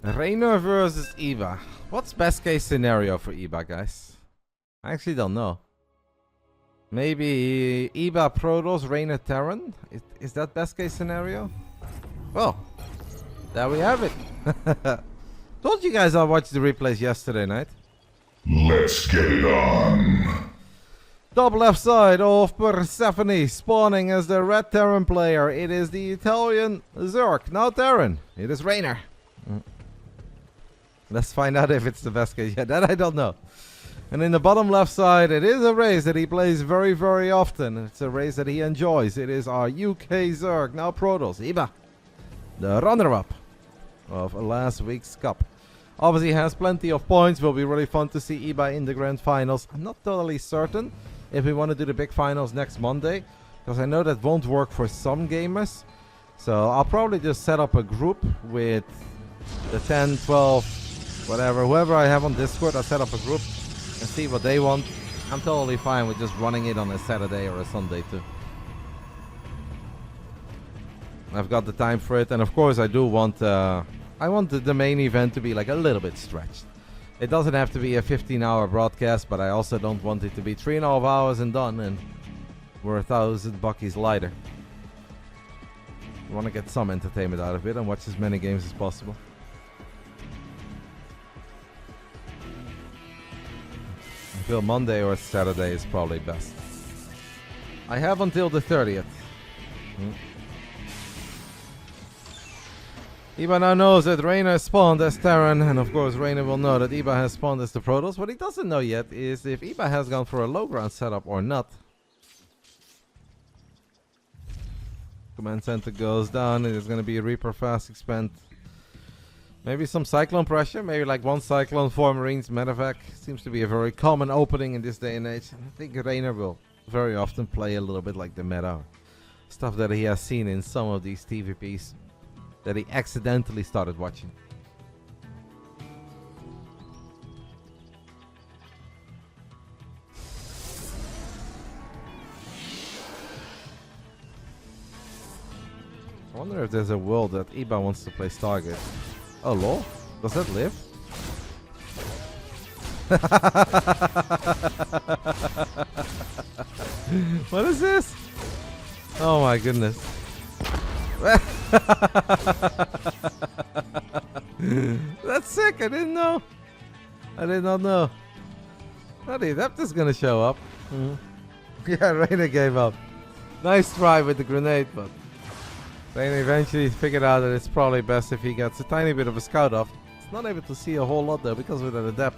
Reynor versus Iba. What's best case scenario for Iba, guys? I actually don't know. Maybe Iba Protoss, Reynor Terran? Is that best case scenario? Well, there we have it. Told you guys I watched the replays yesterday night. Let's get it on. Top left side of Persephone spawning as the red Terran player. It is the Italian Zerg, now Terran. It is Reynor. Let's find out if it's the best case. Yeah, that I don't know. And in the bottom left side, it is a race that he plays very, very often. It's a race that he enjoys. It is our UK Zerg, now Protoss, Iba, the runner-up of last week's cup. Obviously has plenty of points. Will be really fun to see Iba in the grand finals. I'm not totally certain if we want to do the big finals next Monday, because I know that won't work for some gamers. So I'll probably just set up a group with the 10, 12, whatever, whoever I have on Discord. I'll set up a group and see what they want. I'm totally fine with just running it on a Saturday or a Sunday too. I've got the time for it, and of course I do want I want the main event to be like a little bit stretched. It doesn't have to be a 15-hour broadcast, but I also don't want it to be 3.5 hours and done and we're 1,000 buckies lighter. I want to get some entertainment out of it and watch as many games as possible. I feel Monday or Saturday is probably best. I have until the 30th. Iba now knows that Reynor spawned as Terran, and of course Reynor will know that Iba has spawned as the Protoss. What he doesn't know yet is if Iba has gone for a low ground setup or not. Command center goes down, it is going to be a Reaper fast expand. Maybe some Cyclone pressure, maybe like one Cyclone, 4 Marines, medevac. Seems to be a very common opening in this day and age. And I think Reynor will very often play a little bit like the meta. Stuff that he has seen in some of these TVPs that he accidentally started watching. I wonder if there's a world that Iba wants to play Stargate. Oh lol, does that live? What is this? Oh my goodness. That's sick, I didn't know. I did not know. Oh, the Adeptus gonna show up. Yeah, Reynor gave up. Nice try with the grenade, but Reynor eventually figured out that it's probably best if he gets a tiny bit of a scout off. He's not able to see a whole lot though because of that Adept.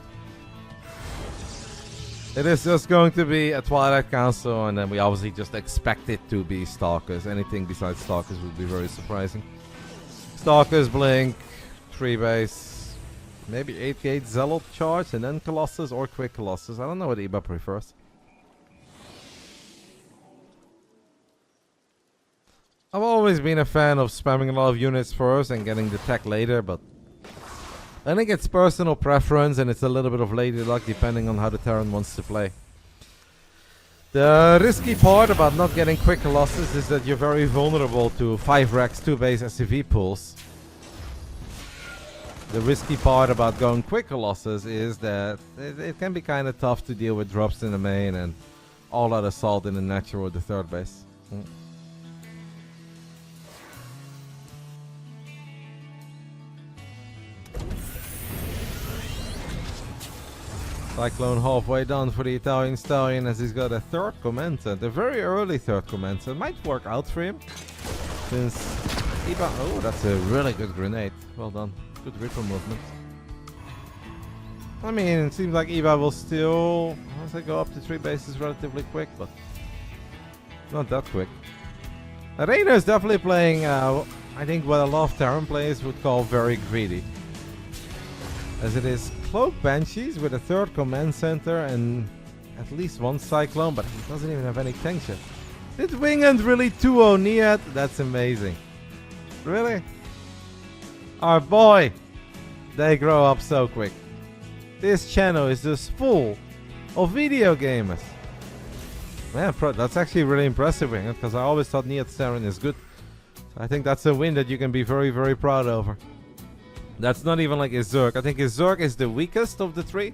It is just going to be a Twilight Council, and then we obviously just expect it to be Stalkers. Anything besides Stalkers would be very surprising. Stalkers, Blink, 3 base, maybe 8 gate Zealot charge, and then Colossus or Quick Colossus. I don't know what Iba prefers. I've always been a fan of spamming a lot of units first and getting the tech later, but I think it's personal preference and it's a little bit of lady luck depending on how the Terran wants to play. The risky part about not getting quick Colossus is that you're very vulnerable to 5 racks 2 base SCV pools. The risky part about going quick Colossus is that it can be kind of tough to deal with drops in the main and all out assault in the natural or the 3rd base. Cyclone halfway done for the Italian Stallion as he's got a 3rd command center. A very early 3rd command center. Might work out for him. Since Iba... Oh, that's a really good grenade. Well done. Good Reaper movement. I mean, it seems like Iba will still... Once I go up to 3 bases relatively quick, but... Not that quick. Reynor is definitely playing, I think what a lot of Terran players would call very greedy. As it is Cloak Banshees with a 3rd command center and at least 1 Cyclone, but he doesn't even have any tension. Did Wingend really 2-0 Niet? That's amazing. Really? Our boy! They grow up so quick. This channel is just full of video gamers. Man, that's actually really impressive, Wingend, because I always thought Niet Terran is good. So I think that's a win that you can be very, very proud over. That's not even like his Zerg. I think his Zerg is the weakest of the three.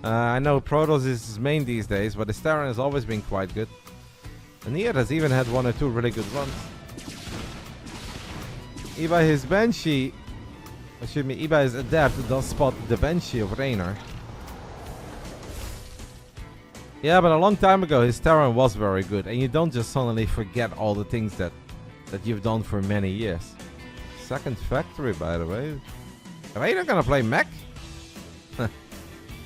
I know Protoss is his main these days, but his Terran has always been quite good. And Nier has even had 1 or 2 really good runs. Iba, his Banshee... Excuse me, Iba, his Adept does spot the Banshee of Reynor. Yeah, but a long time ago his Terran was very good. And you don't just suddenly forget all the things that you've done for many years. Second factory, by the way. Reynor gonna play mech?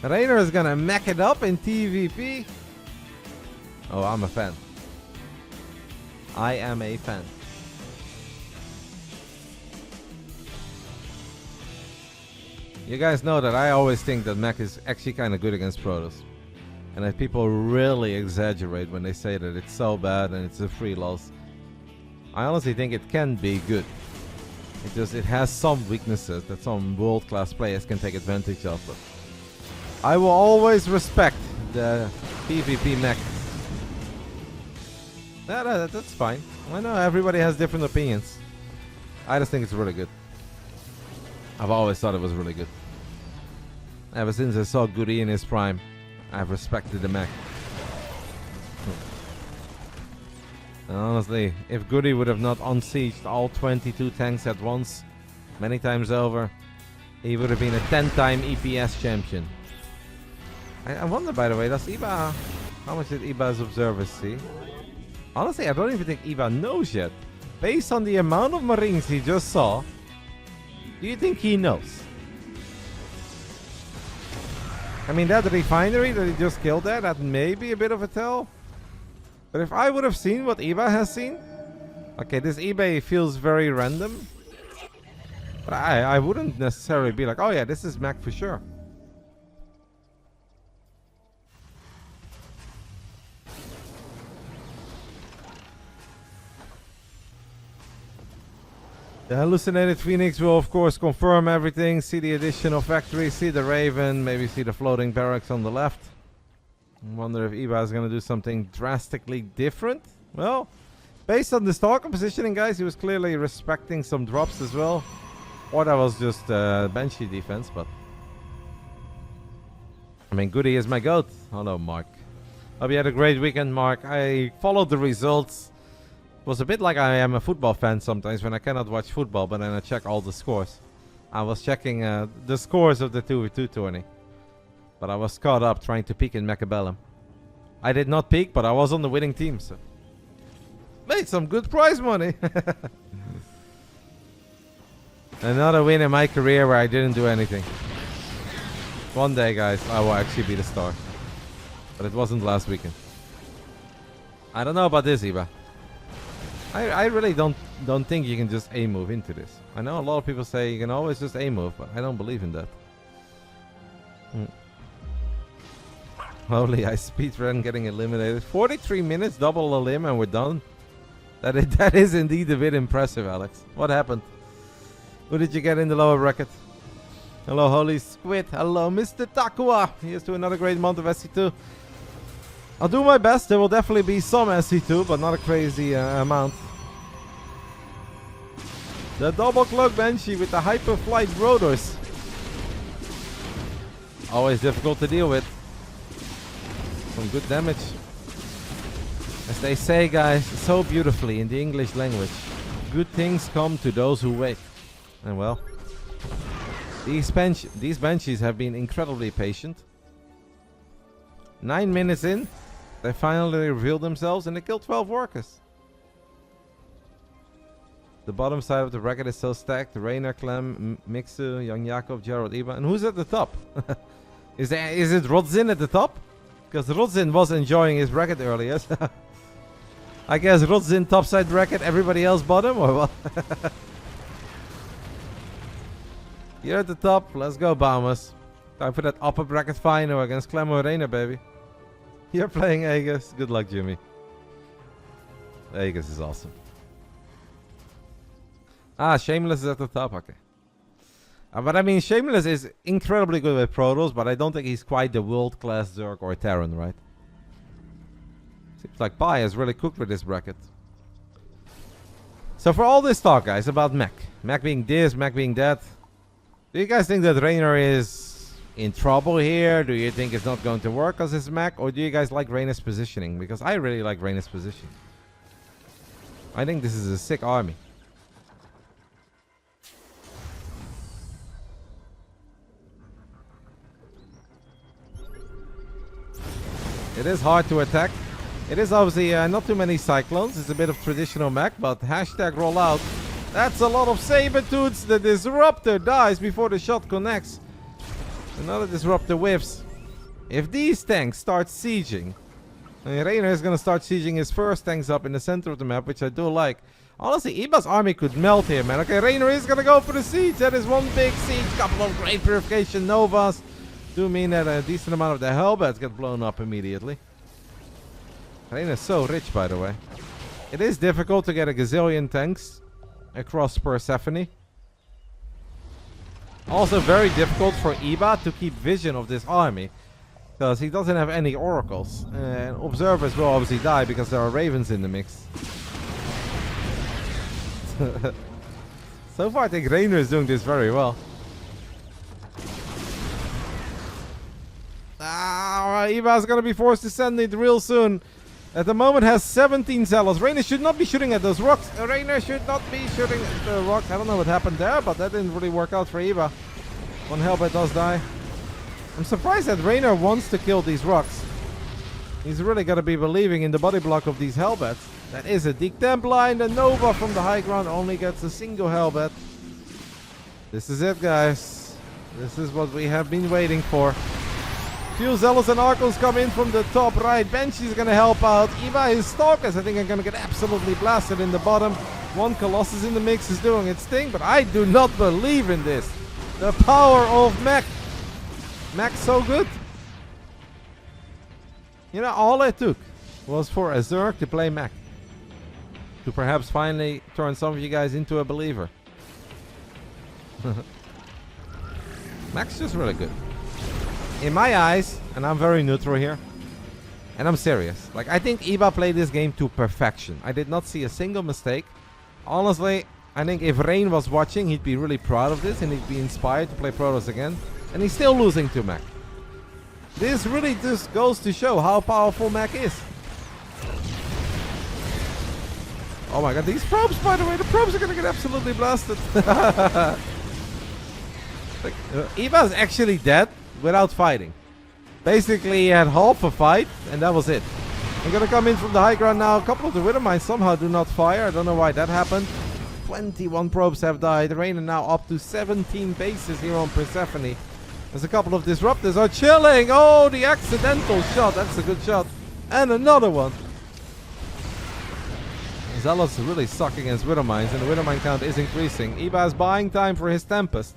Reynor is gonna mech it up in TVP? Oh, I'm a fan. I am a fan. You guys know that I always think that mech is actually kind of good against Protoss. And that people really exaggerate when they say that it's so bad and it's a free loss. I honestly think it can be good. It has some weaknesses that some world-class players can take advantage of. But I will always respect the PvP mech. That's fine. I know everybody has different opinions. I just think it's really good. I've always thought it was really good. Ever since I saw Goody in his prime, I've respected the mech. And honestly, if Goody would have not unsieged all 22 tanks at once, many times over, he would have been a 10-time EPS champion. I wonder, by the way, does Iba... How much did Iba's observers see? Honestly, I don't even think Iba knows yet. Based on the amount of Marines he just saw, do you think he knows? I mean, that refinery that he just killed there, that may be a bit of a tell. But if I would have seen what Iba has seen... Okay, this eBay feels very random. But I wouldn't necessarily be like, oh yeah, this is mech for sure. The hallucinated Phoenix will of course confirm everything, see the additional factory, see the Raven, maybe see the floating barracks on the left. I wonder if Iba is going to do something drastically different. Well, based on the Stalker positioning, guys, he was clearly respecting some drops as well. Or that was just Banshee defense, but... I mean, Goody is my goat. Hello, Mark. Hope you had a great weekend, Mark. I followed the results. It was a bit like I am a football fan sometimes when I cannot watch football, but then I check all the scores. I was checking the scores of the 2v2 tourney. But I was caught up trying to peek in Macabellum. I did not peek, but I was on the winning team, so... Made some good prize money! Another win in my career where I didn't do anything. One day, guys, I will actually be the star. But it wasn't last weekend. I don't know about this, Iba. I really don't think you can just A-move into this. I know a lot of people say you can always just A-move, but I don't believe in that. Holy, I speedrun getting eliminated. 43 minutes, double a limb, and we're done. That is indeed a bit impressive, Alex. What happened? Who did you get in the lower bracket? Hello, Holy Squid. Hello, Mr. Takua. Here's to another great month of SC2. I'll do my best. There will definitely be some SC2, but not a crazy amount. The double cloak Banshee with the hyper flight rotors. Always difficult to deal with. Some good damage. As they say, guys, so beautifully in the English language. Good things come to those who wait. And well, these Banshees have been incredibly patient. 9 minutes in, they finally revealed themselves and they killed 12 workers. The bottom side of the bracket is so stacked. Reynor, Clem, Mixu, Young Jakob, Gerald, Iba. And who's at the top? Is it Rotzin at the top? Because Rotzin was enjoying his bracket earlier. I guess Rotzin topside bracket, everybody else bottom, or what? You're at the top. Let's go, Bombers. Time for that upper bracket final against Clem or Reynor, baby. You're playing Aegis. Good luck, Jimmy. Aegis is awesome. Ah, Shameless is at the top. Okay. But I mean, Shameless is incredibly good with Protoss, but I don't think he's quite the world-class Zerg or Terran, right? Seems like Pi has really cooked with this bracket. So for all this talk, guys, about mech being this, mech being that, Do you guys think that Reynor is in trouble here? Do you think it's not going to work as his mech? Or do you guys like Reynor's positioning? Because I really like Reynor's position. I think this is a sick army. It is hard to attack. It is obviously not too many cyclones. It's a bit of traditional mech, but hashtag roll out. That's a lot of saber-tooths. The disruptor dies before the shot connects. Another disruptor whiffs. If these tanks start sieging, Reynor is going to start sieging his first tanks up in the center of the map, which I do like. Honestly, Iba's army could melt here, man. Okay, Reynor is going to go for the siege. That is one big siege. Couple of great purification novas. Do mean that a decent amount of the hellbats get blown up immediately. Reynor is so rich, by the way. It is difficult to get a gazillion tanks across Persephone. Also very difficult for Iba to keep vision of this army, because he doesn't have any oracles. And observers will obviously die because there are ravens in the mix. So far I think Reynor is doing this very well. Iba is going to be forced to send it real soon. At the moment has 17 zealots. Reynor should not be shooting at those rocks. Reynor should not be shooting at the rocks. I don't know what happened there, but that didn't really work out for Iba. One hellbat does die. I'm surprised that Reynor wants to kill these rocks. He's really got to be believing in the body block of these hellbats. That is a Dectemp line. The Nova from the high ground only gets a single hellbat. This is it, guys. This is what we have been waiting for. Few Zealots and Archons come in from the top right. Banshee's gonna help out. Iba, his Stalkers, I think, are gonna get absolutely blasted in the bottom. One Colossus in the mix is doing its thing, but I do not believe in this. The power of mech. Mech's so good. You know, all it took was for a Zerg to play mech. To perhaps finally turn some of you guys into a believer. Mech's just really good. In my eyes, and I'm very neutral here, and I'm serious, like, I think Iba played this game to perfection. I did not see a single mistake. Honestly, I think if Reyn was watching, he'd be really proud of this and he'd be inspired to play Protoss again. And he's still losing to mech. This really just goes to show how powerful mech is. Oh my god, these probes, by the way, the probes are gonna get absolutely blasted. Iba's actually dead without fighting. Basically, he had half a fight, and that was it. I'm gonna come in from the high ground now. A couple of the Wither Mines somehow do not fire. I don't know why that happened. 21 probes have died. Reynor now up to 17 bases here on Persephone. There's a couple of disruptors are chilling. Oh, the accidental shot. That's a good shot. And another one. Zealots really suck against Wither Mines, and the Wither Mine count is increasing. Iba is buying time for his Tempest.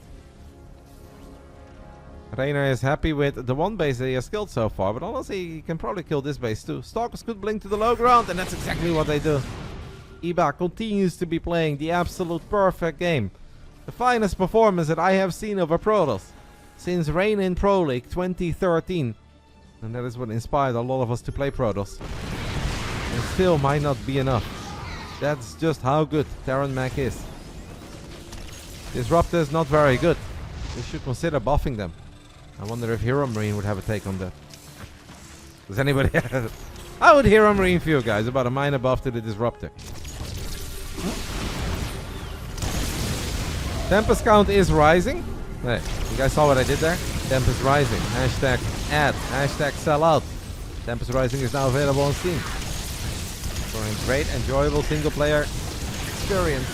Reynor is happy with the one base that he has killed so far, but honestly, he can probably kill this base too. Stalkers could blink to the low ground, and that's exactly what they do. Iba continues to be playing the absolute perfect game. The finest performance that I have seen of a Protoss since Reign in Pro League 2013. And that is what inspired a lot of us to play Protoss. And still might not be enough. That's just how good Terran Mech is. Disruptor is not very good. We should consider buffing them. I wonder if Hero Marine would have a take on that. Does anybody have? I would Hero Marine for you guys, about a minor buff to the Disruptor. Tempest count is rising. Hey, you guys saw what I did there? Tempest rising. Hashtag add. Hashtag sell out. Tempest rising is now available on Steam. For a great, enjoyable single player experience.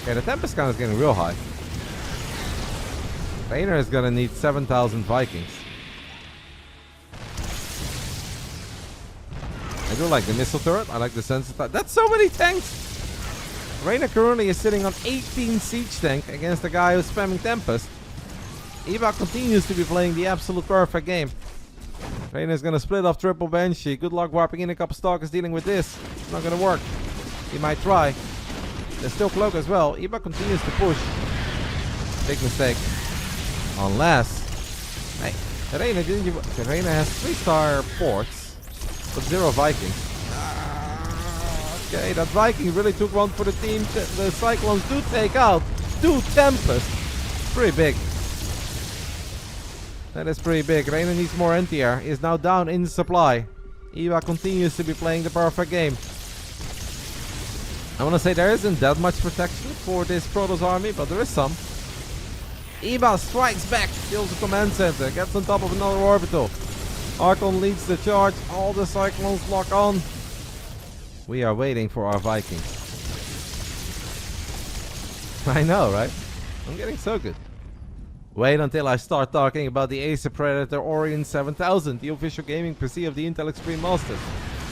Okay, the Tempest count is getting real high. Reynor is gonna need 7,000 Vikings. I do like the missile turret. I like the sensor. That's so many tanks! Reynor currently is sitting on 18 siege tank against a guy who's spamming Tempest. Iba continues to be playing the absolute perfect game. Reynor is gonna split off triple Banshee. Good luck warping in a couple Stalkers dealing with this. It's not gonna work. He might try. There's still Cloak as well. Iba continues to push. Big mistake. Unless... Hey, Reynor, didn't you... Reynor has 3-star ports, but 0 Vikings. Okay, that Viking really took one for the team. The Cyclones do take out 2 Tempests. Pretty big. That is pretty big. Reynor needs more anti-air. Is now down in supply. Iba continues to be playing the perfect game. I want to say there isn't that much protection for this Protoss army, but there is some. Iba strikes back, kills the command center, gets on top of another orbital. Archon leads the charge, all the Cyclones lock on. We are waiting for our Vikings. I know, right? I'm getting so good. Wait until I start talking about the Acer Predator Orion 7000, the official gaming PC of the Intel Extreme Masters.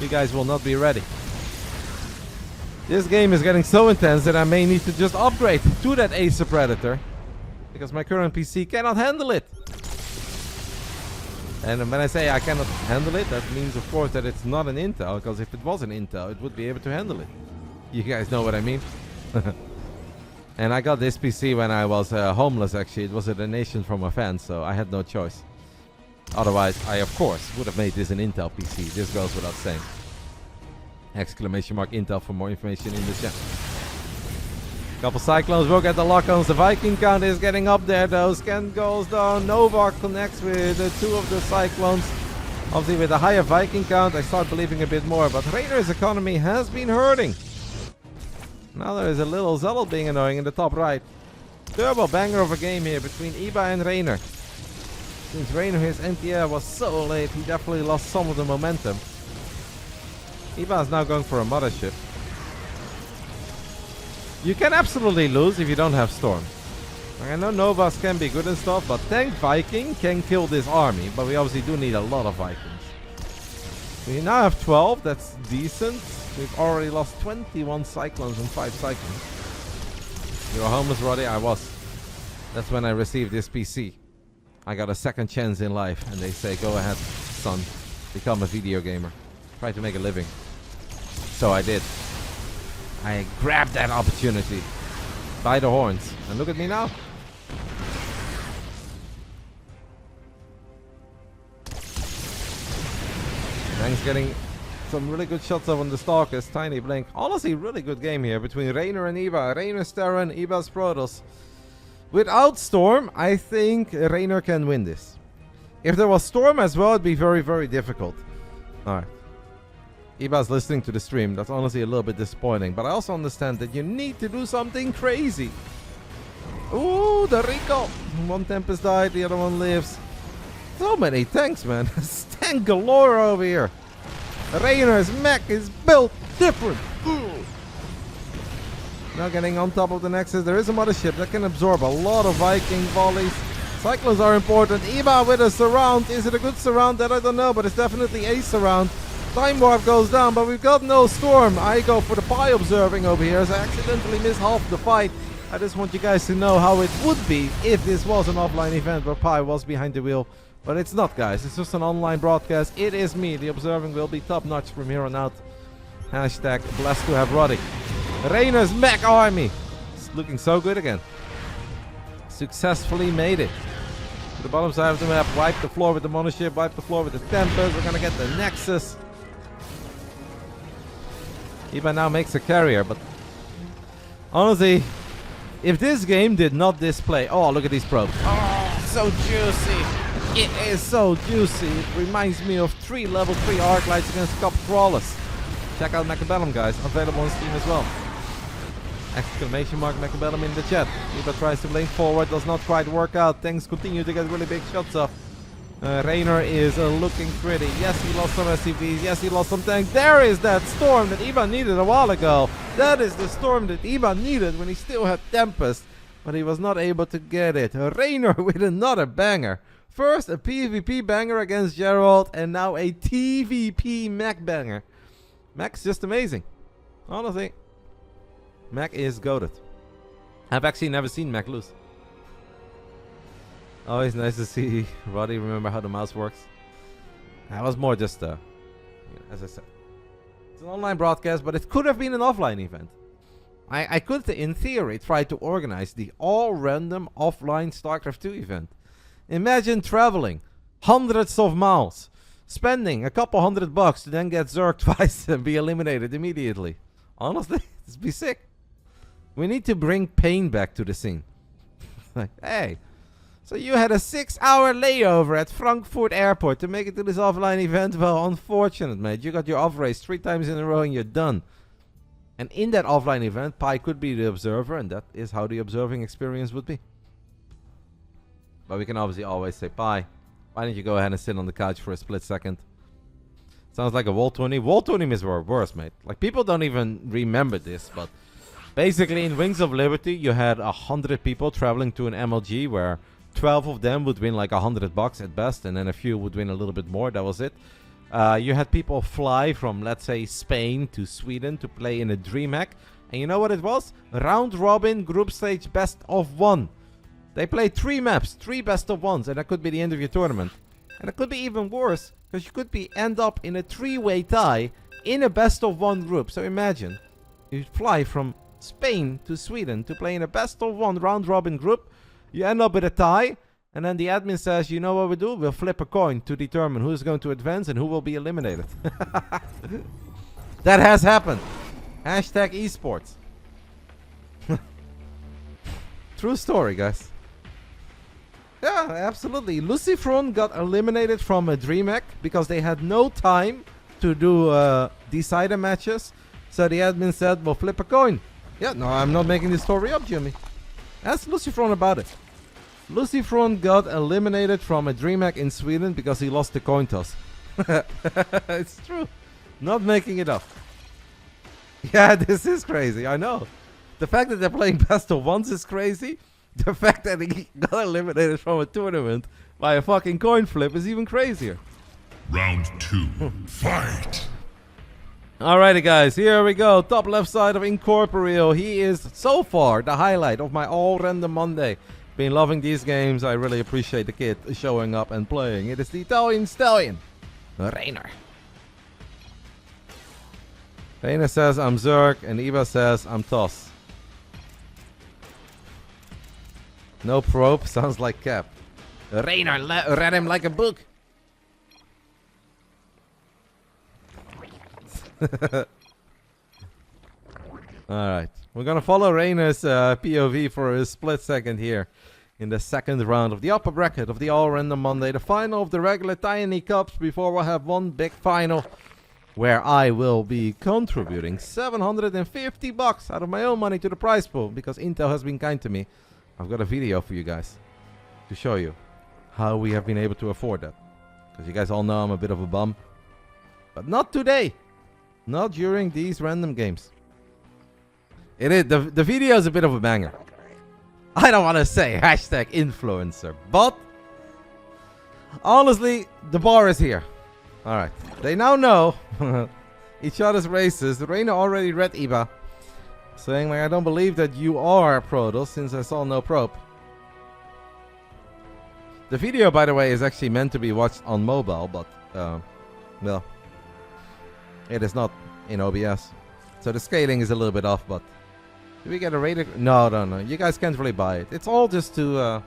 You guys will not be ready. This game is getting so intense that I may need to just upgrade to that Acer Predator, because my current PC cannot handle it. And when I say I cannot handle it, that means of course that it's not an Intel, because if it was an Intel, it would be able to handle it. You guys know what I mean? And I got this PC when I was homeless, actually. It was a donation from a fan, so I had no choice. Otherwise, I of course would have made this an Intel PC. This goes without saying. Exclamation mark Intel for more information in the chat. Couple Cyclones will get the lock-ons. The Viking count is getting up there though. Scan goes down. Novak connects with two of the Cyclones. Obviously with a higher Viking count, I start believing a bit more. But Reynor's economy has been hurting. Now there is a little Zell being annoying in the top right. Turbo banger of a game here between Iba and Reynor. Since Reynor, his NTR was so late, he definitely lost some of the momentum. Iba is now going for a mothership. You can absolutely lose if you don't have Storm. I know Novas can be good and stuff, but Tank Viking can kill this army. But we obviously do need a lot of Vikings. We now have 12, that's decent. We've already lost 21 Cyclones and 5 Cyclones. You were homeless, Rotti? I was. That's when I received this PC. I got a second chance in life, and they say, go ahead, son. Become a video gamer. Try to make a living. So I did. I grabbed that opportunity by the horns. And look at me now. Thanks getting some really good shots up on the Stalkers. Tiny blink. Honestly, really good game here between Reynor and Iba. Reynor Terran, Iba's Protoss. Without Storm, I think Reynor can win this. If there was Storm as well, it'd be very, very difficult. Alright. Iba's listening to the stream. That's honestly a little bit disappointing. But I also understand that you need to do something crazy. Ooh, the Rico. One Tempest died, the other one lives. So many tanks, man. Tank galore over here. Reynor's mech is built different. Now getting on top of the Nexus. There is a mothership that can absorb a lot of Viking volleys. Cyclones are important. Iba with a surround. Is it a good surround? That I don't know, but it's definitely a surround. Time Warp goes down, but we've got no Storm. I go for the Pi observing over here, as I accidentally miss half the fight. I just want you guys to know how it would be if this was an offline event where Pi was behind the wheel. But it's not, guys. It's just an online broadcast. It is me. The observing will be top notch from here on out. Hashtag blessed to have Rotti. Reynor's mech army. It's looking so good again. Successfully made it. To the bottom side of the map. Wipe the floor with the mothership. Wipe the floor with the Tempest. We're gonna get the Nexus. Iba now makes a carrier, but honestly, if this game did not display... Oh, look at these probes. Oh, so juicy. It is so juicy. It reminds me of 3 level 3 arc lights against Cop Crawlers. Check out Macabellum, guys. Available on Steam as well. Exclamation mark Macabellum in the chat. Iba tries to blink forward. Does not quite work out. Things continue to get really big shots off. Reynor is looking pretty. Yes, he lost some SCVs. Yes, he lost some tanks. There is that Storm that Iba needed a while ago. That is the Storm that Iba needed when he still had Tempest. But he was not able to get it. Reynor with another banger. First a PvP banger against Gerald, and now a TVP mech banger. Mech's just amazing. Honestly, mech is goated. I've actually never seen mech lose. Always nice to see Rotti remember how the mouse works. That was more just as I said, it's an online broadcast, but it could have been an offline event. I could, in theory, try to organize the all-random offline StarCraft 2 event. Imagine traveling hundreds of miles, spending a couple $100 to then get Zerg twice and be eliminated immediately. Honestly, this would be sick. We need to bring pain back to the scene. Like, hey, So you had a 6-hour layover at Frankfurt Airport to make it to this offline event. Well, unfortunate, mate. You got your off race 3 times in a row and you're done. And in that offline event, Pi could be the observer, and that is how the observing experience would be. But we can obviously always say, Pi, why don't you go ahead and sit on the couch for a split second? Sounds like a wall tourney. Wall tournaments were worse, mate. Like, people don't even remember this, but basically in Wings of Liberty, you had 100 people traveling to an MLG where 12 of them would win like $100 at best, and then a few would win a little bit more. That was it. You had people fly from, let's say, Spain to Sweden to play in a DreamHack. And you know what it was? Round robin group stage best of 1. They played 3 maps, 3 best of 1s, and that could be the end of your tournament. And it could be even worse, because you could end up in a 3-way tie in a best of 1 group. So imagine, you fly from Spain to Sweden to play in a best of 1 round robin group. You end up with a tie, and then the admin says, you know what we do? We'll flip a coin to determine who's going to advance and who will be eliminated. That has happened. Hashtag esports. True story, guys. Yeah, absolutely. Lucifron got eliminated from a DreamHack because they had no time to do decider matches. So the admin said, we'll flip a coin. Yeah, no, I'm not making this story up, Jimmy. Ask Lucifron about it. Lucifron got eliminated from a DreamHack in Sweden because he lost the coin toss. It's true. Not making it up. Yeah, this is crazy. I know. The fact that they're playing best of 1s is crazy. The fact that he got eliminated from a tournament by a fucking coin flip is even crazier. Round 2. Fight! Alrighty, guys. Here we go. Top left side of Incorporeal. He is, so far, the highlight of my all-random Monday. Been loving these games. I really appreciate the kid showing up and playing. It is the Italian Stallion, Reynor. Reynor says, I'm Zerg, and Iba says, I'm Toss. No probe, sounds like Cap. Reynor, read him like a book. Alright, we're gonna follow Reynor's POV for a split second here. In the second round of the upper bracket of the all-random Monday. The final of the regular Tiny Cups before we'll have one big final. Where I will be contributing $750 out of my own money to the prize pool. Because Intel has been kind to me. I've got a video for you guys to show you how we have been able to afford that. Because you guys all know I'm a bit of a bum. But not today. Not during these random games. It is the video is a bit of a banger. I don't want to say hashtag influencer. But honestly, the bar is here. Alright. They now know each other's races. Reynor already read Iba. Saying like, I don't believe that you are Protos since I saw no probe. The video, by the way, is actually meant to be watched on mobile, but, well, it is not in OBS. So the scaling is a little bit off, but do we get a rated? No. You guys can't really buy it. It's all just to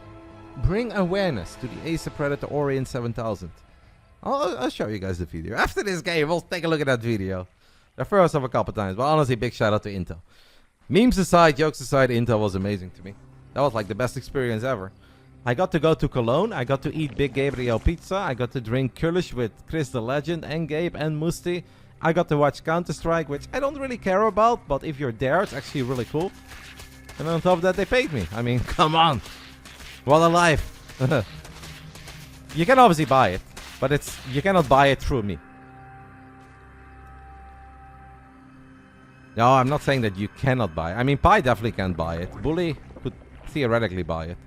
bring awareness to the Acer Predator Orient 7000. I'll show you guys the video. After this game, we'll take a look at that video. The first of a couple times, but honestly, big shout out to Intel. Memes aside, jokes aside, Intel was amazing to me. That was like the best experience ever. I got to go to Cologne. I got to eat Big Gabriel pizza. I got to drink Kullish with Chris the Legend and Gabe and Musti. I got to watch Counter-Strike, which I don't really care about, but if you're there, it's actually really cool. And on top of that, they paid me. I mean, come on. What a life. You can obviously buy it, but you cannot buy it through me. No, I'm not saying that you cannot buy it. I mean, Pi definitely can't buy it. Bully could theoretically buy it.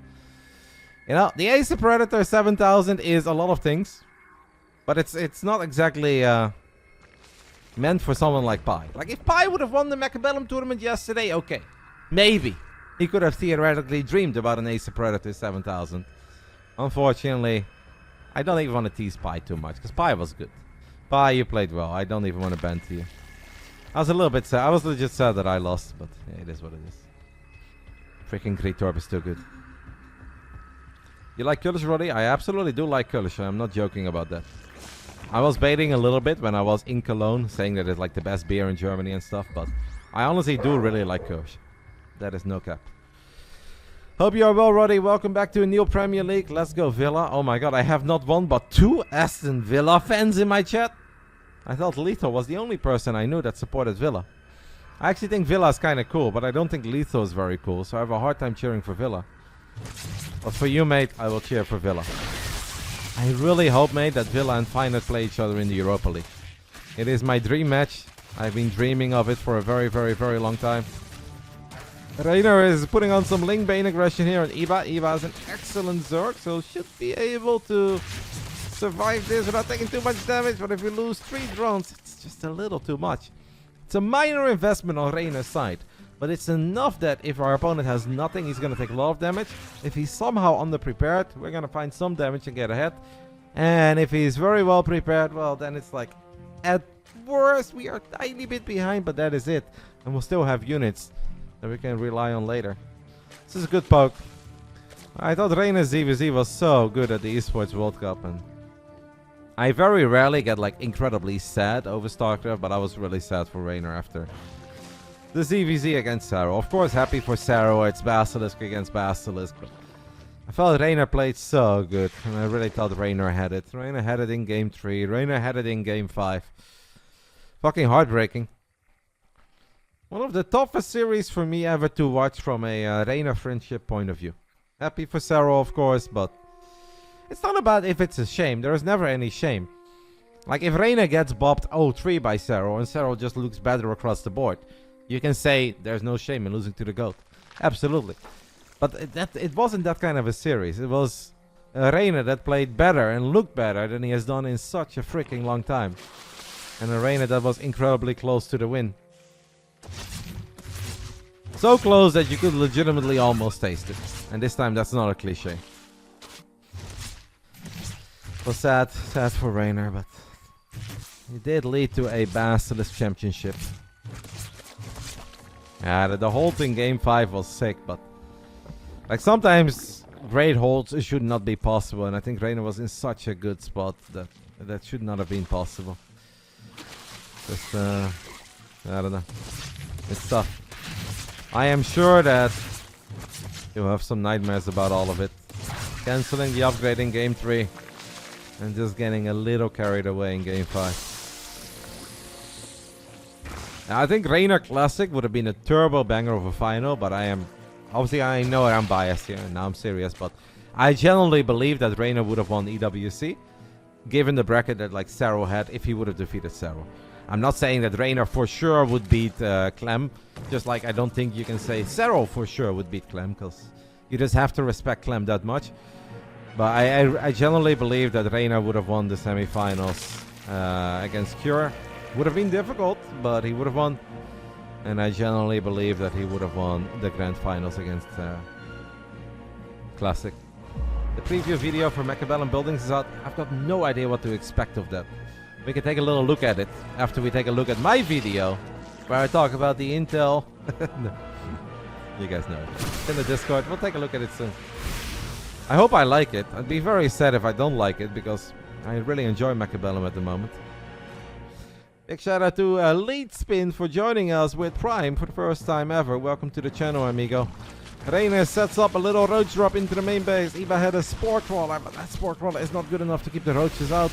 You know, the Acer Predator 7000 is a lot of things, but it's not exactly meant for someone like Pi. Like, if Pi would have won the Macabellum tournament yesterday, okay. Maybe. He could have theoretically dreamed about an Acer Predator 7000. Unfortunately, I don't even want to tease Pi too much, because Pi was good. Pi, you played well. I don't even want to bend to you. I was a little bit sad. I was legit sad that I lost, but yeah, it is what it is. Freaking Greetorp is still good. You like Kullish, Rotti? I absolutely do like Kullish. I'm not joking about that. I was baiting a little bit when I was in Cologne, saying that it's like the best beer in Germany and stuff, but I honestly do really like Kullish. That is no cap. Hope you are well, Rotti. Welcome back to a new Premier League. Let's go, Villa. Oh my god, I have not one but 2 Aston Villa fans in my chat. I thought Lethal was the only person I knew that supported Villa. I actually think Villa is kind of cool, but I don't think Lethal is very cool, so I have a hard time cheering for Villa. But for you, mate, I will cheer for Villa. I really hope, mate, that Villa and Feyenoord play each other in the Europa League. It is my dream match. I've been dreaming of it for a very, very, very long time. Reynor is putting on some Lingbane aggression here on Iba. Iba is an excellent Zerg, so should be able to survive this without taking too much damage. But if we lose 3 drones, it's just a little too much. It's a minor investment on Reynor's side, but it's enough that if our opponent has nothing, he's going to take a lot of damage. If he's somehow underprepared, we're going to find some damage and get ahead. And if he's very well prepared, well, then it's like, at worst, we are a tiny bit behind, but that is it. And we'll still have units that we can rely on later. This is a good poke. I thought Reynor ZVZ was so good at the Esports World Cup, and I very rarely get like incredibly sad over Starcraft, but I was really sad for Reynor after the ZVZ against Serral. Of course, happy for Serral. It's Basilisk against Basilisk, but I felt Reynor played so good, and I really thought Reynor had it. Reynor had it in game 3. Reynor had it in game 5. Fucking heartbreaking. One of the toughest series for me ever to watch from a Reynor friendship point of view. Happy for Serral, of course, but it's not about if it's a shame. There is never any shame. Like, if Reynor gets bopped 0-3 by Serral, and Serral just looks better across the board, you can say there's no shame in losing to the GOAT. Absolutely. But it wasn't that kind of a series. It was a Reynor that played better and looked better than he has done in such a freaking long time. And a Reynor that was incredibly close to the win. So close that you could legitimately almost taste it. And this time that's not a cliche. It was sad for Reynor, but it did lead to a Basilisk championship. Yeah, the hold in game 5 was sick, but like sometimes great holds should not be possible, and I think Reynor was in such a good spot that should not have been possible. Just I don't know. It's tough. I am sure that you'll have some nightmares about all of it. Canceling the upgrade in game 3 and just getting a little carried away in game 5. Now, I think Reynor Classic would have been a turbo banger of a final, but I know I'm biased here, and now I'm serious, but I genuinely believe that Reynor would have won EWC, given the bracket that like Serral had if he would have defeated Serral. I'm not saying that Reynor for sure would beat Clem, just like I don't think you can say Serral for sure would beat Clem, because you just have to respect Clem that much. But I genuinely believe that Reynor would have won the semifinals against Cure. Would have been difficult, but he would have won. And I genuinely believe that he would have won the grand finals against Classic. The preview video for Mechabellum Buildings is out. I've got no idea what to expect of that. We can take a little look at it after we take a look at my video, where I talk about the Intel. No. You guys know it. It's in the Discord. We'll take a look at it soon. I hope I like it. I'd be very sad if I don't like it, because I really enjoy Mechabellum at the moment. Big shout out to Lead Spin for joining us with Prime for the first time ever. Welcome to the channel, amigo. Reynor sets up a little roach drop into the main base. Iba had a Spore Crawler, but that Spore Crawler is not good enough to keep the roaches out.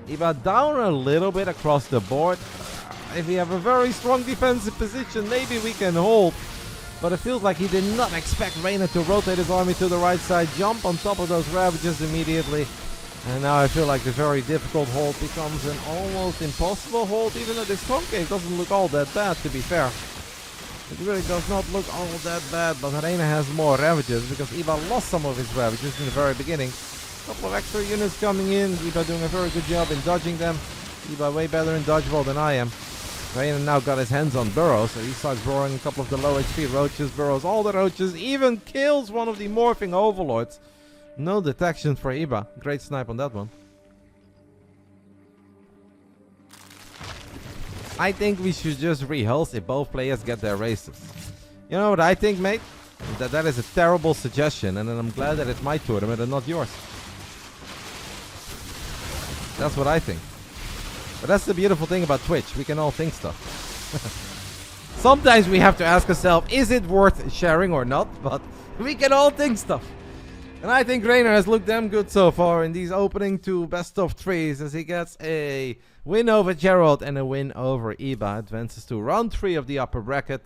Iba down a little bit across the board. If we have a very strong defensive position, maybe we can hold. But it feels like he did not expect Reynor to rotate his army to the right side, jump on top of those Ravages immediately. And now I feel like the very difficult hold becomes an almost impossible hold, even though this concave doesn't look all that bad, to be fair. It really does not look all that bad, but Reynor has more Ravages, because Iba lost some of his Ravages in the very beginning. Couple of extra units coming in. Iba doing a very good job in dodging them. Iba way better in dodgeball than I am. Reynor now got his hands on burrows, so he starts roaring a couple of the low HP roaches, burrows all the roaches, even kills one of the morphing overlords. No detection for Iba. Great snipe on that one. I think we should just rehearse if both players get their races. You know what I think, mate? That is a terrible suggestion, and I'm glad that it's my tournament and not yours. That's what I think. But that's the beautiful thing about Twitch. We can all think stuff. Sometimes we have to ask ourselves, is it worth sharing or not? But we can all think stuff. And I think Reynor has looked damn good so far in these opening 2 best of 3s, as he gets a win over Gerald and a win over Iba. Advances to round 3 of the upper bracket.